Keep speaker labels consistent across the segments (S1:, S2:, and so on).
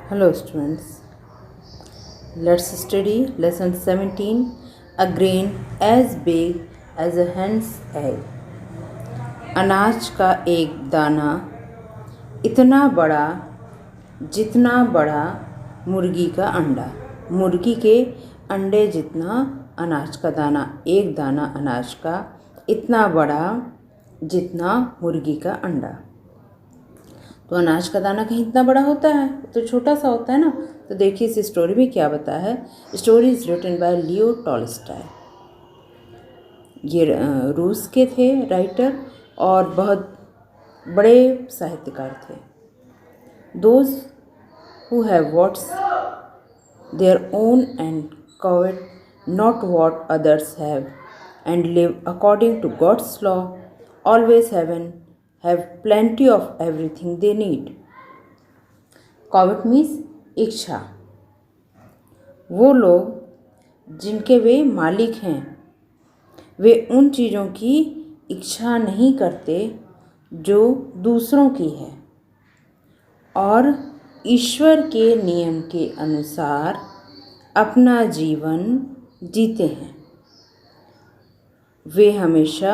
S1: Hello students, let's study lesson 17. A grain as big as a hen's egg. अनाज का एक दाना इतना बड़ा जितना बड़ा मुर्गी का अंडा। मुर्गी के अंडे जितना अनाज का दाना, एक दाना अनाज का इतना बड़ा जितना मुर्गी का अंडा। तो अनाज का दाना कहीं इतना बड़ा होता है तो छोटा सा होता है ना। तो देखिए इस स्टोरी में क्या बताया है। Story is written by Leo Tolstoy. ये रूस के थे राइटर और बहुत बड़े साहित्यकार थे। Those who have what's their own and covet not what others have and live according to God's law always have plenty of everything they need. Covet means इच्छा। वो लोग जिनके वे मालिक हैं वे उन चीज़ों की इच्छा नहीं करते जो दूसरों की है और ईश्वर के नियम के अनुसार अपना जीवन जीते हैं। वे हमेशा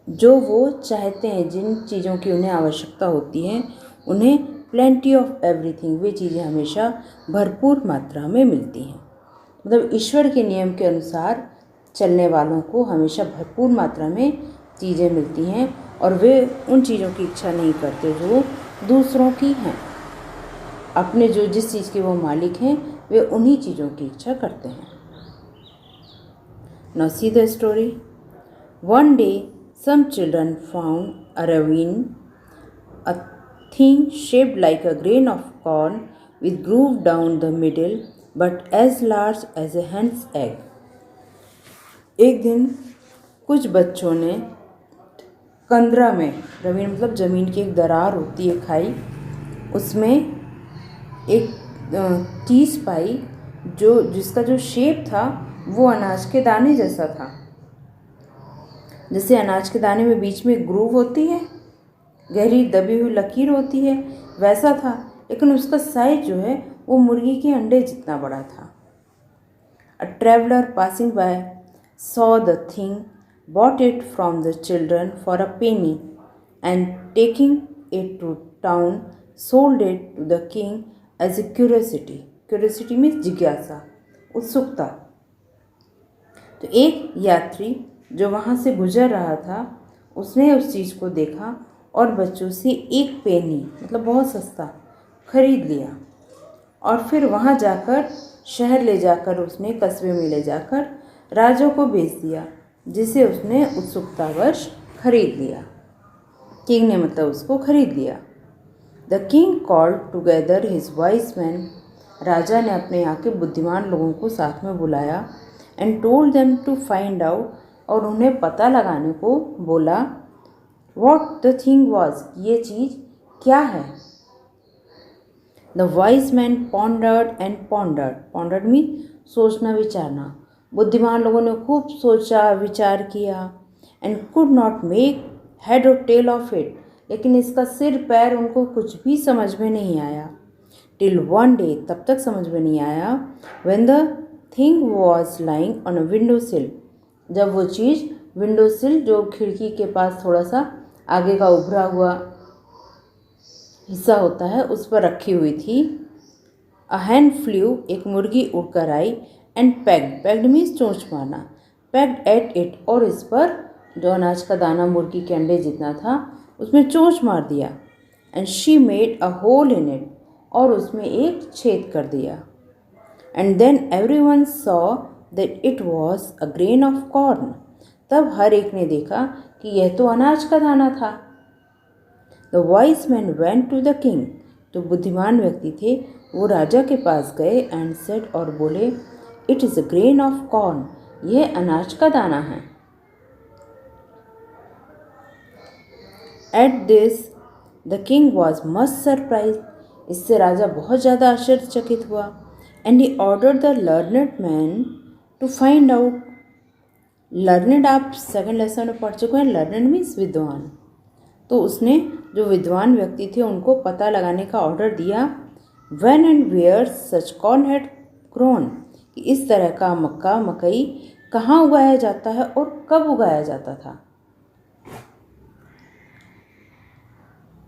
S1: जो वो चाहते हैं, जिन चीज़ों की उन्हें आवश्यकता होती है, उन्हें प्लेंटी ऑफ एवरीथिंग, वे चीज़ें हमेशा भरपूर मात्रा में मिलती हैं। मतलब ईश्वर के नियम के अनुसार चलने वालों को हमेशा भरपूर मात्रा में चीज़ें मिलती हैं और वे उन चीज़ों की इच्छा नहीं करते जो दूसरों की हैं। अपने जिस चीज़ के वो मालिक हैं वे उन्हीं चीज़ों की इच्छा करते हैं। Now see the story. One day some children found a ravine, a thing shaped like a grain of corn with groove down the middle but as large as a hen's egg. एक दिन कुछ बच्चों ने कंदरा में, रवीन मतलब ज़मीन की एक दरार होती है, खाई, उसमें एक चीज़ पाई जिसका जो शेप था वो अनाज के दाने जैसा था। जैसे अनाज के दाने में बीच में ग्रूव होती है, गहरी दबी हुई लकीर होती है, वैसा था, लेकिन उसका साइज जो है वो मुर्गी के अंडे जितना बड़ा था। A traveller passing by saw the thing, bought it from the children for a penny and taking it to town sold it to the king as a curiosity. Curiosity means जिज्ञासा, उत्सुकता। तो एक यात्री जो वहाँ से गुजर रहा था उसने उस चीज़ को देखा और बच्चों से एक पेनी मतलब बहुत सस्ता खरीद लिया और फिर वहाँ जाकर शहर ले जाकर उसने कस्बे में ले जाकर राजा को बेच दिया, जिसे उसने उत्सुकतावश खरीद लिया। किंग ने मतलब उसको खरीद लिया। The king called together his wise man. राजा ने अपने यहाँ के बुद्धिमान लोगों को साथ में बुलाया and told them to find out, और उन्हें पता लगाने को बोला व्हाट द थिंग वाज, ये चीज़ क्या है। The wise man pondered and pondered. Pondered mean सोचना विचारना। बुद्धिमान लोगों ने खूब सोचा विचार किया and could not make head और टेल ऑफ इट, लेकिन इसका सिर पैर उनको कुछ भी समझ में नहीं आया। टिल वन डे, तब तक समझ में नहीं आया, when the thing was lying on a window सिल, जब वो चीज़ विंडो सिल जो खिड़की के पास थोड़ा सा आगे का उभरा हुआ हिस्सा होता है उस पर रखी हुई थी। अ हैन फ्लू, एक मुर्गी उड़कर आई एंड पैग्ड, पैग्ड मीन्स चोंच मारना, पैग्ड एट इट, और इस पर जो अनाज का दाना मुर्गी के अंडे जितना था उसमें चोंच मार दिया। And she made a hole in it, और उसमें एक छेद कर दिया। And then everyone saw that it was a grain of corn, तब हर एक ने देखा कि यह तो अनाज का दाना था। The wise man went to the king, तो बुद्धिमान व्यक्ति थे वो राजा के पास गए एंड सेड, और बोले it is a grain of corn, यह अनाज का दाना है। At this the king was much surprise, इससे राजा बहुत ज़्यादा आश्चर्यचकित हुआ। And he order the learned man to find out. Learned आप सेकंड लेसन में पढ़ चुके हैं, लर्नेड मीन्स विद्वान। तो उसने जो विद्वान व्यक्ति थे उनको पता लगाने का ऑर्डर दिया when and where such corn had grown, कि इस तरह का मक्का मकई कहाँ उगाया जाता है और कब उगाया जाता था।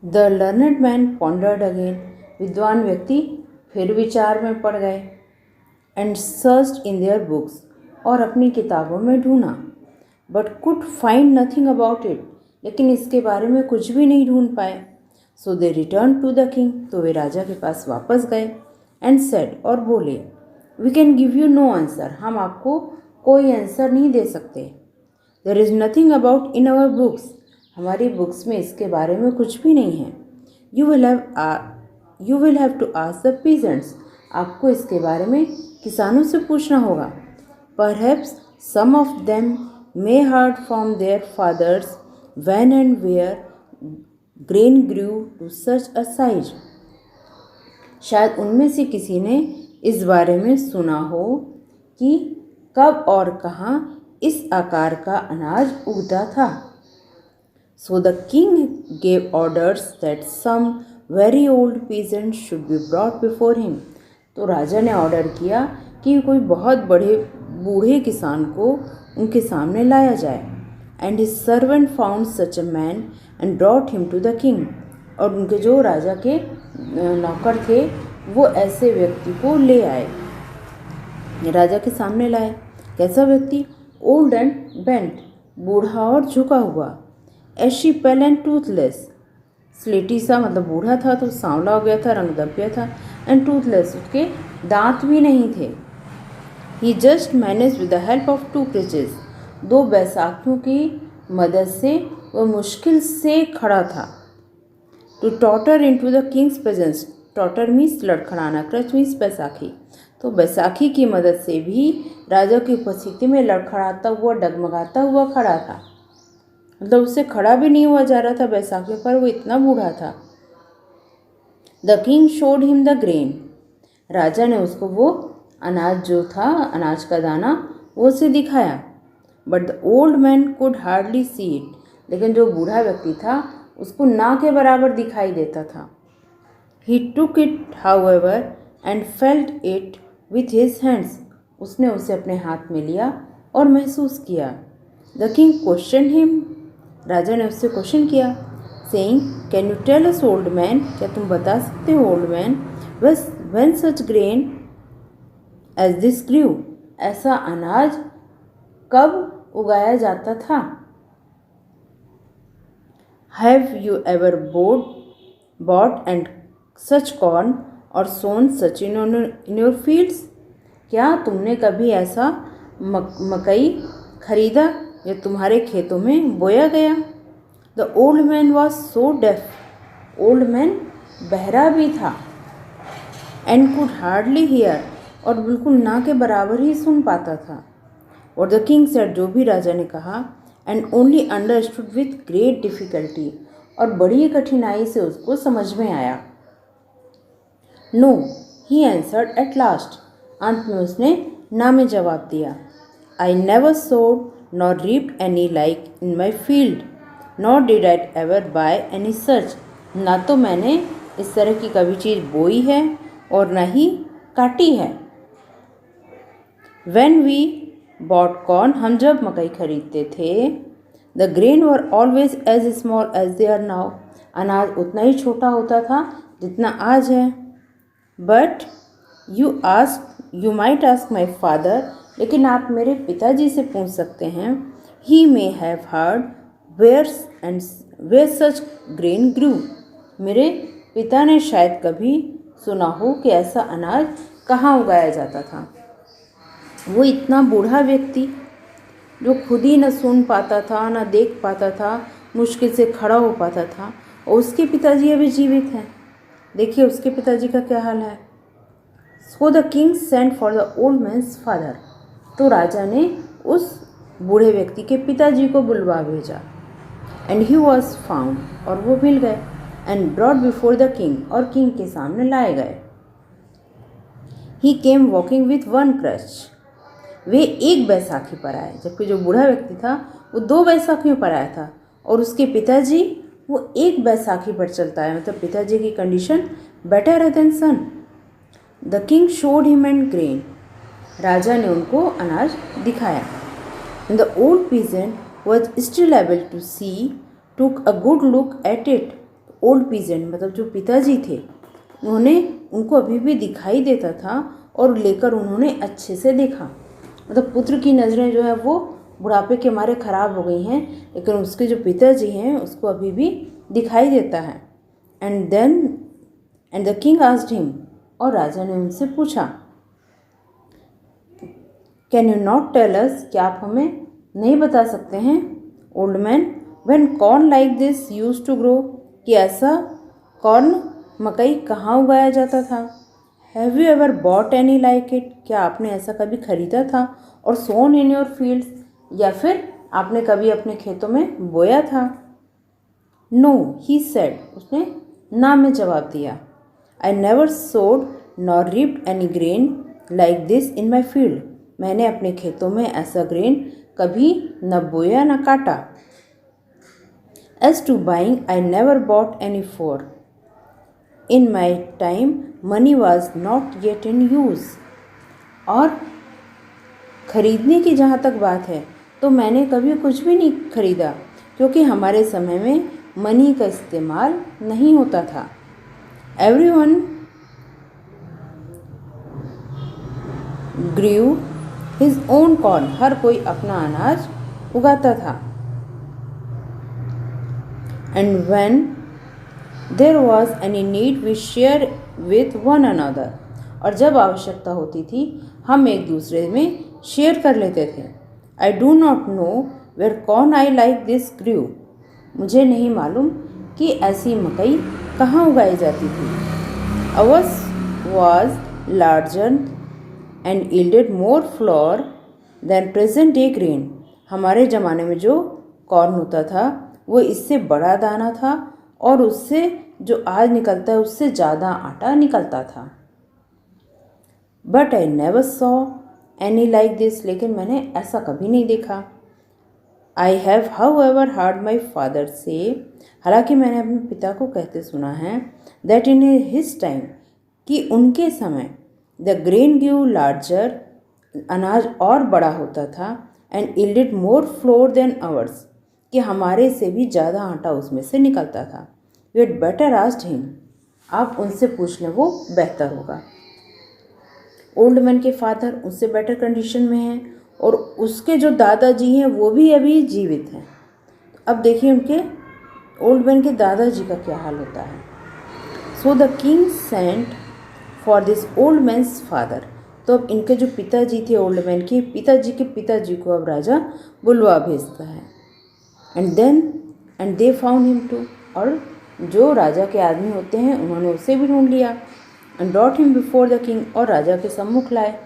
S1: The learned man pondered again, विद्वान व्यक्ति फिर विचार में पड़ गए, and searched in their books, और अपनी किताबों में ढूंढा, but could find nothing about it, लेकिन इसके बारे में कुछ भी नहीं ढूंढ पाए। So they returned to the king, तो वे राजा के पास वापस गए, and said, और बोले, we can give you no answer, हम आपको कोई आंसर नहीं दे सकते। There is nothing about in our books, हमारी बुक्स में इसके बारे में कुछ भी नहीं है। You will have to ask the peasants, आपको इसके बारे में किसानों से पूछना होगा। Perhaps some of them may heard from their fathers when and where grain grew to such a size, शायद उनमें से किसी ने इस बारे में सुना हो कि कब और कहाँ इस आकार का अनाज उगता था। So the king gave orders that some very old peasants should be brought before him, तो राजा ने ऑर्डर किया कि कोई बहुत बड़े बूढ़े किसान को उनके सामने लाया जाए। And his servant found such a man and brought him to the king, और उनके जो राजा के नौकर थे वो ऐसे व्यक्ति को ले आए, राजा के सामने लाए। कैसा व्यक्ति? ओल्ड एंड बेंट, बूढ़ा और झुका हुआ। एशी पेल एंड टूथलेस, स्लेटी सा मतलब बूढ़ा था तो सांवला हो गया था, रंग दब गया था। एंड टूथलेस, उसके दांत भी नहीं थे। He just manage with the help of 2 crutches, 2 बैसाखियों की मदद से वह मुश्किल से खड़ा था। To totter into the king's presence, totter means लड़खड़ाना, क्रच मीन्स बैसाखी, तो बैसाखी की मदद से भी राजा की उपस्थिति में लड़खड़ाता हुआ डगमगाता हुआ खड़ा था। मतलब उससे खड़ा भी नहीं हुआ जा रहा था बैसाखी पर, वो इतना बूढ़ा था। The king showed him the grain, राजा ने उसको वो अनाज जो था, अनाज का दाना, वो उसे दिखाया। But the old man could hardly see it, लेकिन जो बूढ़ा व्यक्ति था उसको ना के बराबर दिखाई देता था। He took it however and felt it with his hands, उसने उसे अपने हाथ में लिया और महसूस किया। द किंग क्वेश्चन हिम, राजा ने उससे क्वेश्चन किया, saying, can you tell us old man, क्या तुम बता सकते हो old man, when such grain as this grew, ऐसा अनाज कब उगाया जाता था। Have you ever bought and such corn or sown such in your fields, क्या तुमने कभी ऐसा मकई खरीदा या तुम्हारे खेतों में बोया गया। The old man was so deaf, old man बहरा भी था। एंड कुड हार्डली हियर, और बिल्कुल ना के बराबर ही सुन पाता था। और द किंग सेड, जो भी राजा ने कहा, and only understood with great difficulty, और बड़ी कठिनाई से उसको समझ में आया। No, he answered at last, अंत में उसने ना में जवाब दिया। I never sowed nor reaped any like in my field, nor did I ever buy any such, ना तो मैंने इस तरह की कभी चीज़ बोई है और न ही काटी है। When we bought corn, हम जब मकई खरीदते थे, the grain were always as small as they are now, अनाज उतना ही छोटा होता था जितना आज है। But you might ask my father, लेकिन आप मेरे पिताजी से पूछ सकते हैं, he may have heard where such grain grew, मेरे पिता ने शायद कभी सुना हो कि ऐसा अनाज कहाँ उगाया जाता था। वो इतना बूढ़ा व्यक्ति जो खुद ही न सुन पाता था, न देख पाता था, मुश्किल से खड़ा हो पाता था, और उसके पिताजी अभी जीवित हैं। देखिए उसके पिताजी का क्या हाल है। So the king sent for the old man's father, तो राजा ने उस बूढ़े व्यक्ति के पिताजी को बुलवा भेजा। एंड ही वॉज फाउंड, और वो मिल गए। And brought before the king, और किंग के सामने लाए गए। ही केम वॉकिंग विथ 1 crutch, वे एक बैसाखी पर आए, जबकि जो बूढ़ा व्यक्ति था वो 2 बैसाखियों पर आया था, और उसके पिताजी वो एक बैसाखी पर चलता है, मतलब पिताजी की कंडीशन बेटर है than son. The king showed him and grain, राजा ने उनको अनाज दिखाया। The old peasant was still able to see, took a good look at it. Old peasant मतलब जो पिताजी थे, उन्होंने उनको अभी भी दिखाई देता था और लेकर उन्होंने अच्छे से देखा। मतलब पुत्र की नज़रें जो है वो बुढ़ापे के मारे ख़राब हो गई हैं, लेकिन उसके जो पिताजी हैं उसको अभी भी दिखाई देता है। And the king asked him, और राजा ने उनसे पूछा, can you not tell us, क्या आप हमें नहीं बता सकते हैं old man, when corn like this used to grow, कि ऐसा कॉर्न मकई कहाँ उगाया जाता था। Have you ever bought any like it, क्या आपने ऐसा कभी खरीदा था और सोन इन योर फील्ड्स, या फिर आपने कभी अपने खेतों में बोया था। नो ही सेड, उसने ना में जवाब दिया। आई नेवर सोड nor ripped any grain like this in my field, मैंने अपने खेतों में ऐसा ग्रेन कभी न बोया न काटा। As to buying I never bought any for, in my time money was not yet in use, और खरीदने की जहाँ तक बात है तो मैंने कभी कुछ भी नहीं खरीदा, क्योंकि हमारे समय में मनी का इस्तेमाल नहीं होता था। Everyone grew his own corn, हर कोई अपना अनाज उगाता था। And when there was any need we share with one another, और जब आवश्यकता होती थी हम एक दूसरे में शेयर कर लेते थे। I do not know where corn I like this grew, मुझे नहीं मालूम कि ऐसी मकई कहाँ उगाई जाती थी। Ours was larger and yielded more flour than present day grain, हमारे ज़माने में जो कॉर्न होता था वो इससे बड़ा दाना था और उससे जो आज निकलता है उससे ज़्यादा आटा निकलता था। But I never saw any like this, लेकिन मैंने ऐसा कभी नहीं देखा। I have how ever heard my father से, हालांकि मैंने अपने पिता को कहते सुना है, दैट इन हिज टाइम, कि उनके समय द ग्रेन गिव लार्जर, अनाज और बड़ा होता था, and yielded more flour than ours, कि हमारे से भी ज़्यादा आटा उसमें से निकलता था। You had better asked him, आप उनसे पूछ लें, वो बेहतर होगा। ओल्ड मैन के फादर उससे बेटर कंडीशन में हैं और उसके जो दादाजी हैं वो भी अभी जीवित हैं। अब देखिए उनके ओल्ड मैन के दादाजी का क्या हाल होता है। So the king sent for this old man's father, तो अब इनके जो पिताजी थे ओल्ड मैन के पिताजी को अब राजा बुलवा भेजता है। And they found him too, और जो राजा के आदमी होते हैं उन्होंने उसे भी ढूंढ लिया। And brought him before the king, और राजा के सम्मुख लाए।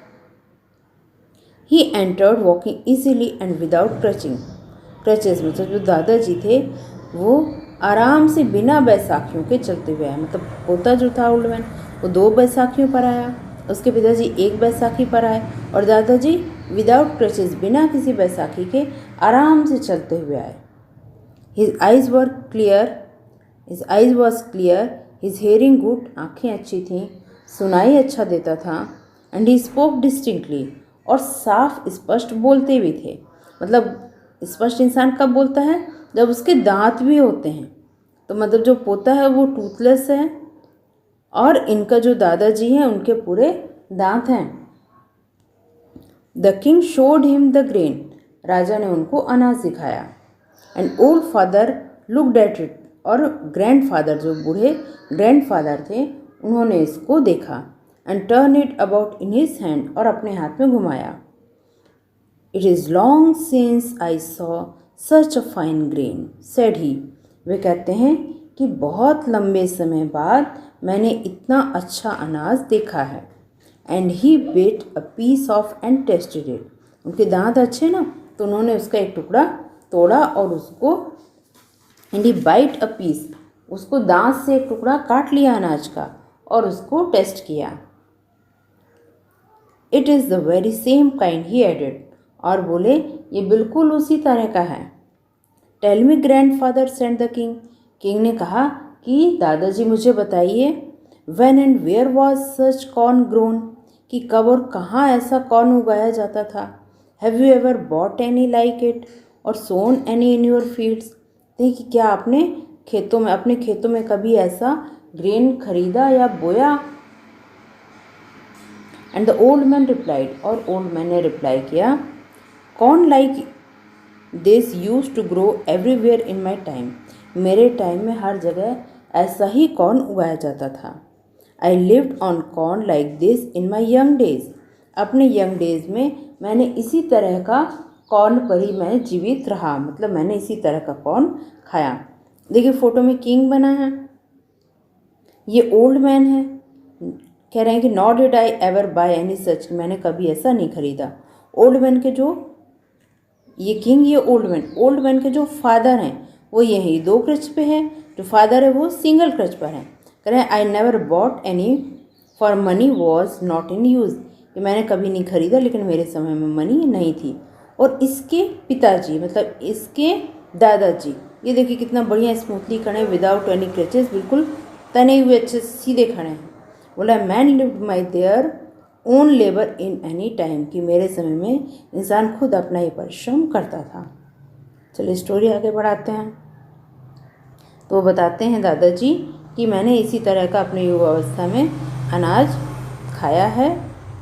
S1: He entered walking easily and without crutches, मतलब जो दादाजी थे वो आराम से बिना बैसाखियों के चलते हुए आए। मतलब पोता जो था ओल्ड मैन वो 2 बैसाखियों पर आया, उसके पिताजी 1 बैसाखी पर आए, और दादाजी विदाउट क्रचेस, बिना किसी बैसाखी के आराम से चलते हुए आए। His eyes was clear, his hearing good, आँखें अच्छी थीं, सुनाई अच्छा देता था। एंड ही स्पोक डिस्टिंक्टली, और साफ स्पष्ट बोलते भी थे। मतलब स्पष्ट इंसान कब बोलता है, जब उसके दांत भी होते हैं। तो मतलब जो पोता है वो टूथलेस है और इनका जो दादाजी हैं उनके पूरे दांत हैं। The king showed him the grain, राजा ने उनको अनाज दिखाया। And old father looked at it, और ग्रैंडफादर जो बूढ़े ग्रैंडफादर थे उन्होंने इसको देखा। And turn it about in his hand, और अपने हाथ में घुमाया। It is long since I saw such a fine grain said he, वे कहते हैं कि बहुत लंबे समय बाद मैंने इतना अच्छा अनाज देखा है। And he bit a piece of and tested it, उनके दांत अच्छे ना, तो उन्होंने उसका एक टुकड़ा तोड़ा और उसको, and he bite a piece, उसको दांत से एक टुकड़ा काट लिया अनाज का और उसको टेस्ट किया। It is the very same kind, he added, और बोले ये बिल्कुल उसी तरह का है। Tell me grandfather send the king, किंग ने कहा कि दादाजी मुझे बताइए, when and where was such corn grown, कि कब और कहाँ ऐसा कॉर्न उगाया जाता था। Have you ever bought any like it or sown any in your fields, देखिए क्या आपने अपने खेतों में कभी ऐसा ग्रेन खरीदा या बोया। And the old man replied, और ओल्ड मैन ने रिप्लाई किया, corn like this use to grow everywhere in my time, मेरे टाइम में हर जगह ऐसा ही कॉर्न उगाया जाता था। I lived on corn like this in my young days, अपने यंग डेज में मैंने इसी तरह का कॉर्न पर ही मैं जीवित रहा, मतलब मैंने इसी तरह का कॉर्न खाया। देखिए फोटो में किंग बना है, ये ओल्ड मैन है, कह रहे हैं कि not did I ever by any such, मैंने कभी ऐसा नहीं खरीदा। ओल्ड मैन के जो ये किंग, ये ओल्ड मैन के जो फादर हैं वो यही 2 क्रच पे है, जो फादर है वो सिंगल क्रच पर है। कह रहे हैं I never bought any for money was not in use, कि मैंने कभी नहीं खरीदा लेकिन मेरे समय में मनी नहीं थी। और इसके पिताजी मतलब इसके दादाजी, ये देखिए कितना बढ़िया स्मूथली खड़े हैं विदाउट एनी क्रचेस, बिल्कुल तने हुए अच्छे सीधे खड़े हैं। बोला man lived my there own labour in any time, कि मेरे समय में इंसान खुद अपना ही परिश्रम करता था। चलिए स्टोरी आगे बढ़ाते हैं। तो बताते हैं दादाजी कि मैंने इसी तरह का अपने युवावस्था में अनाज खाया है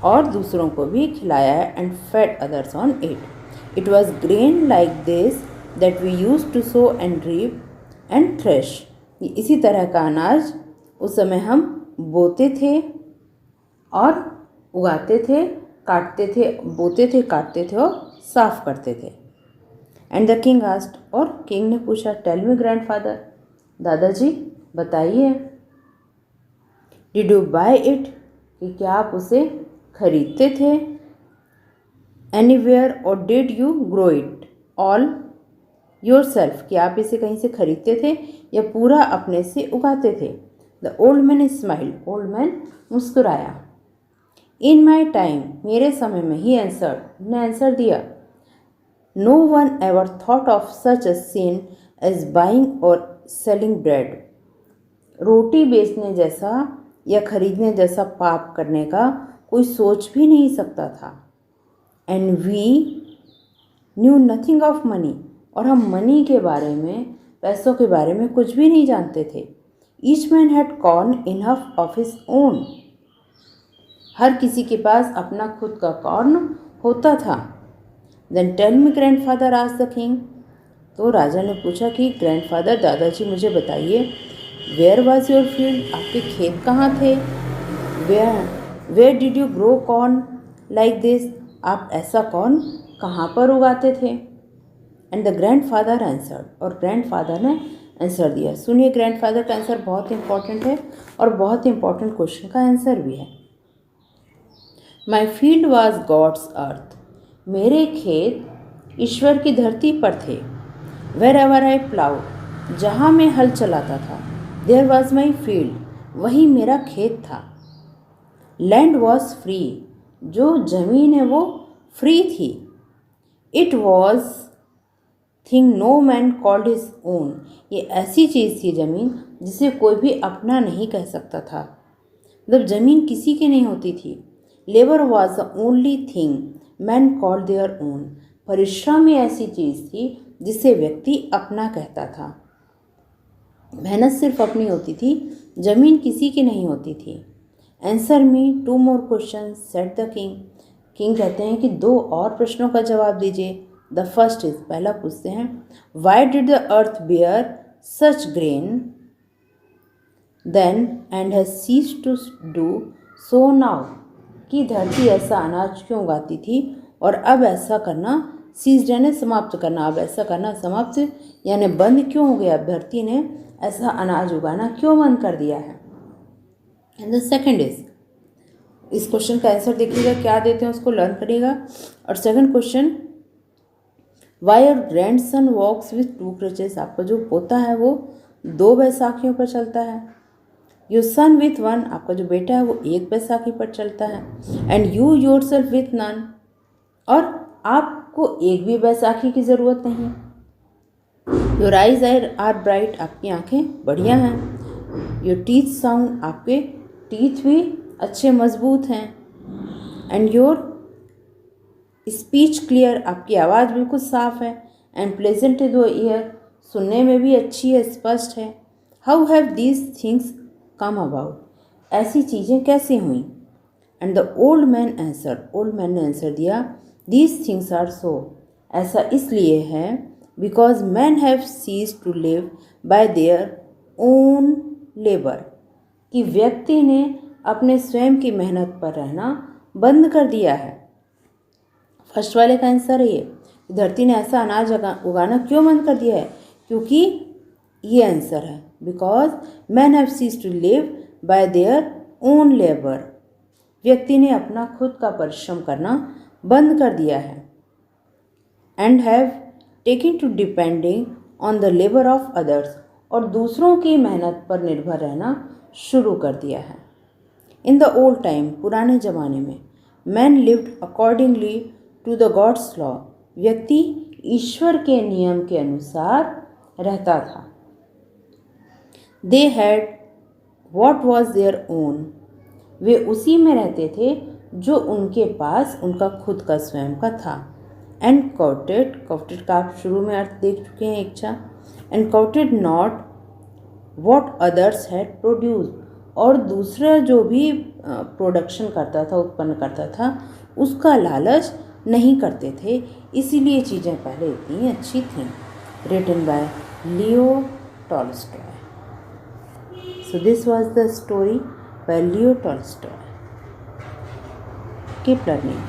S1: और दूसरों को भी खिलाया है। And fed others on it. It was grain like this that we use to sow and reap and thresh. इसी तरह का अनाज उस समय हम बोते थे और उगाते थे, काटते थे, बोते थे, काटते थे और साफ करते थे। एंड द किंग आस्क्ड, और किंग ने पूछा, टेल मी ग्रैंडफादर, दादाजी बताइए, डिड यू बाय इट, कि क्या आप उसे खरीदते थे, एनीवेयर, और did you grow it all yourself, कि आप इसे कहीं से खरीदते थे या पूरा अपने से उगाते थे। The old man smiled, old man मुस्कुराया। इन माई टाइम, मेरे समय में, ही आंसर्ड, ने आंसर दिया, no one ever thought of such a sin as buying or selling bread, रोटी बेचने जैसा या खरीदने जैसा पाप करने का कोई सोच भी नहीं सकता था। And we knew nothing of money, और हम मनी के बारे में, पैसों के बारे में कुछ भी नहीं जानते थे। Each man had corn enough of his own, हर किसी के पास अपना खुद का कॉर्न होता था। Then tell me grandfather, asked the king, तो राजा ने पूछा कि ग्रैंडफादर, दादाजी मुझे बताइए, वेयर वॉज योर फील्ड, आपके खेत कहाँ थे, where did you grow corn like this, आप ऐसा कॉर्न कहाँ पर उगाते थे। एंड द ग्रैंडफादर आंसर्ड, और ग्रैंडफादर ने आंसर दिया। सुनिए ग्रैंडफादर का आंसर बहुत इंपॉर्टेंट है और बहुत इंपॉर्टेंट क्वेश्चन का आंसर भी है। माई फील्ड वॉज गॉड्स अर्थ, मेरे खेत ईश्वर की धरती पर थे। वेर एवर आई प्लाउ, जहाँ मैं हल चलाता था, देयर वॉज माई फील्ड, वही मेरा खेत था। लैंड वॉज फ्री, जो जमीन है वो फ्री थी। It was thing no man called his own, ये ऐसी चीज़ थी ज़मीन जिसे कोई भी अपना नहीं कह सकता था, मतलब ज़मीन किसी की नहीं होती थी। Labour was the only thing man called their own, परिश्रम ही ऐसी चीज़ थी जिसे व्यक्ति अपना कहता था। मेहनत सिर्फ अपनी होती थी, ज़मीन किसी की नहीं होती थी। Answer me 2 more questions, said the king, king कहते हैं कि 2 और प्रश्नों का जवाब दीजिए। द फर्स्ट इज, पहला पूछते हैं, why did the earth bear such grain then and has cease to do so now, कि धरती ऐसा अनाज क्यों उगाती थी और अब ऐसा करना, सीज यानी समाप्त करना, अब ऐसा करना समाप्त यानी बंद क्यों हो गया, धरती ने ऐसा अनाज उगाना क्यों बंद कर दिया है। एंड द सेकेंड इज, इस क्वेश्चन का आंसर देखिएगा, क्या देते हैं उसको लर्न करिएगा। और second question, why your grandson walks with 2 crutches, आपका जो पोता है वो 2 बैसाखियों पर चलता है। योर सन विथ 1, आपका जो बेटा है वो 1 बैसाखी पर चलता है। And you yourself with none, और आपको एक भी बैसाखी की ज़रूरत नहीं। योर आइज आर ब्राइट, आपकी आंखें बढ़िया हैं। योर टीथ साउंड, आपके टीथ भी अच्छे मजबूत हैं। एंड योर स्पीच क्लियर, आपकी आवाज़ बिल्कुल साफ है। And pleasant to the ear, सुनने में भी अच्छी है, स्पष्ट है। How have these things come about, ऐसी चीज़ें कैसे हुई। And the old man answer, old man ने आंसर दिया, दीज थिंग्स आर सो, ऐसा इसलिए है because man have cease to live by their own labour, कि व्यक्ति ने अपने स्वयं की मेहनत पर रहना बंद कर दिया है। फर्स्ट वाले का आंसर है ये, धरती ने ऐसा अनाज उगाना क्यों बंद कर दिया है, क्योंकि ये आंसर है because man have cease to live by their own labour, व्यक्ति ने अपना खुद का परिश्रम करना बंद कर दिया है। And have taken to depending on the labour of others, और दूसरों की मेहनत पर निर्भर रहना शुरू कर दिया है। इन द ओल्ड टाइम, पुराने ज़माने में, man lived accordingly to the God's law, व्यक्ति ईश्वर के नियम के अनुसार रहता था। They had what was their own, वे उसी में रहते थे जो उनके पास उनका खुद का स्वयं का था। एंड काउटेड, काउटेड का आप शुरू में अर्थ देख चुके हैं, इच्छा। And counted not what others had produce, और दूसरा जो भी प्रोडक्शन करता था, उत्पन्न करता था, उसका लालच नहीं करते थे, इसीलिए चीज़ें पहले इतनी अच्छी थीं। Written by Leo Tolstoy. So this was the story by Leo Tolstoy. Keep learning.